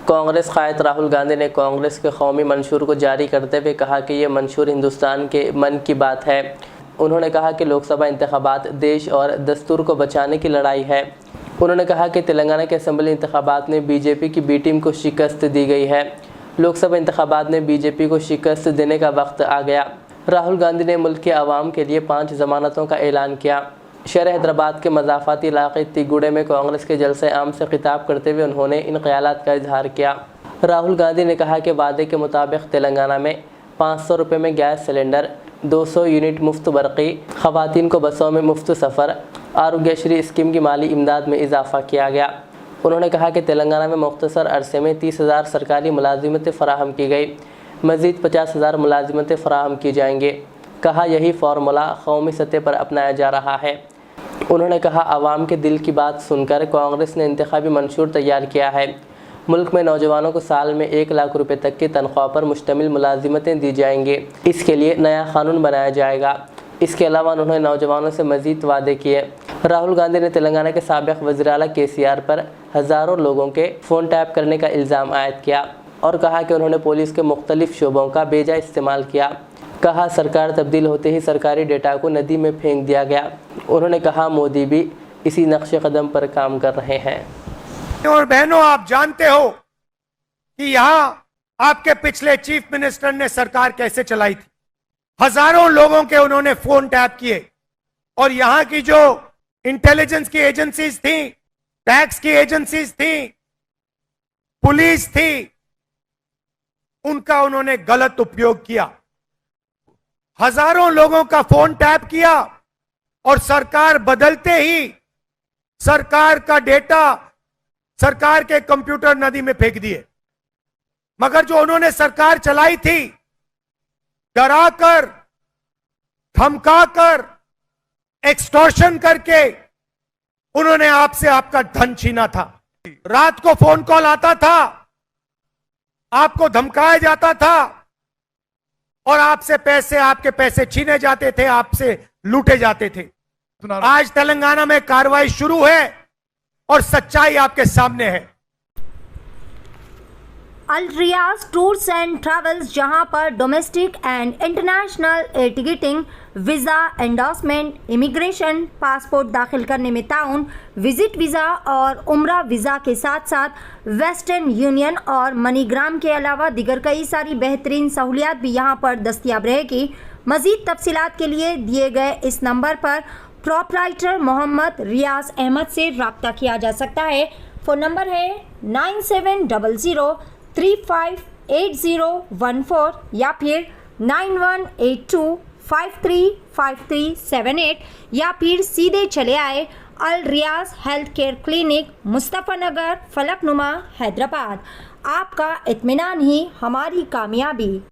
कांग्रेस कायद राहुल गांधी ने कांग्रेस के कौमी मंशूर को जारी करते हुए कहा कि ये मंशूर हिंदुस्तान के मन की बात है। उन्होंने कहा कि लोकसभा इंतखाबात देश और दस्तूर को बचाने की लड़ाई है। उन्होंने कहा कि तेलंगाना के असेंबली इंतखाबात में बीजेपी की बी टीम को शिकस्त दी गई है। लोकसभा इंतखाबात में बीजेपी को शिकस्त देने का वक्त आ गया। राहुल गांधी ने मुल्क के अवाम के लिए 5 जमानतों का ऐलान किया। शहर हैदराबाद के मज़ाफ़ाती इलाके तिगुड़े में कांग्रेस के जलसे आम से खिताब करते हुए उन्होंने इन ख्यालात का इजहार किया। राहुल गांधी ने कहा कि वादे के मुताबिक तेलंगाना में 500 रुपये में गैस सिलेंडर, 200 यूनिट मुफ्त बरक़ी, ख़वातीन को बसों में मुफ्त सफ़र, आरोग्यश्री स्कीम की माली इमदाद में इजाफ़ा किया गया। उन्होंने कहा कि तेलंगाना में मुख्तसर अरसे में 30,000 सरकारी मुलाजिमतें फ़राहम की गई, मज़ीद 50,000 मुलाजिमतें फ़राहम की जाएंगी। कहा यही फार्मूला कौमी सतह पर अपनाया जा रहा है। उन्होंने कहा आवाम के दिल की बात सुनकर कांग्रेस ने इंतखाबी मंशूर तैयार किया है। मुल्क में नौजवानों को साल में 1 लाख रुपए तक की तनख्वाह पर मुश्तमिल मुलाजिमतें दी जाएंगी। इसके लिए नया कानून बनाया जाएगा। इसके अलावा उन्होंने नौजवानों से मज़ीद वादे किए। राहुल गांधी ने तेलंगाना के साबिक़ वज़ीर आला KCR पर हज़ारों लोगों के फ़ोन टैप करने का इल्ज़ाम आयद किया और कहा कि उन्होंने पुलिस के मुख्तलिफ शोबों का बेजा इस्तेमाल किया। कहा सरकार तब्दील होते ही सरकारी डेटा को नदी में फेंक दिया गया। उन्होंने कहा मोदी भी इसी नक्शे कदम पर काम कर रहे हैं। और बहनों, आप जानते हो कि यहाँ आपके पिछले चीफ मिनिस्टर ने सरकार कैसे चलाई थी। हजारों लोगों के उन्होंने फोन टैप किए और यहाँ की जो इंटेलिजेंस की एजेंसीज थी, टैक्स की एजेंसीज थी, पुलिस थी, उनका उन्होंने गलत उपयोग किया। हजारों लोगों का फोन टैप किया और सरकार बदलते ही सरकार का डेटा सरकार के कंप्यूटर नदी में फेंक दिए। मगर जो उन्होंने सरकार चलाई थी, डराकर, धमकाकर, एक्सटॉर्शन करके उन्होंने आपसे आपका धन छीना था। रात को फोन कॉल आता था, आपको धमकाया जाता था और आपके पैसे छीने जाते थे, आपसे लूटे जाते थे। आज तेलंगाना में कार्रवाई शुरू है और सच्चाई आपके सामने है। अल रियाज टूर्स एंड ट्रैवल्स, जहां पर domestic and international air ticketing, visa endorsement, immigration, passport दाखिल करने में ताउन, विजिट वीज़ा और उम्रा वीज़ा के साथ साथ वेस्टर्न यूनियन और मनीग्राम के अलावा दीगर कई सारी बेहतरीन सहूलियात भी यहां पर दस्तयाब रहेगी। मज़ीद तफसीलात के लिए दिए गए इस नंबर पर प्रोपराइटर मोहम्मद रियाज अहमद से रब्ता किया जा सकता है। फ़ोन नंबर है 9700358014 या फिर 9182535378 या फिर सीधे चले आए अल रियाज हेल्थ केयर क्लिनिक, मुस्तफ़ा नगर, फलकनुमा, हैदराबाद। आपका इत्मीनान ही हमारी कामयाबी।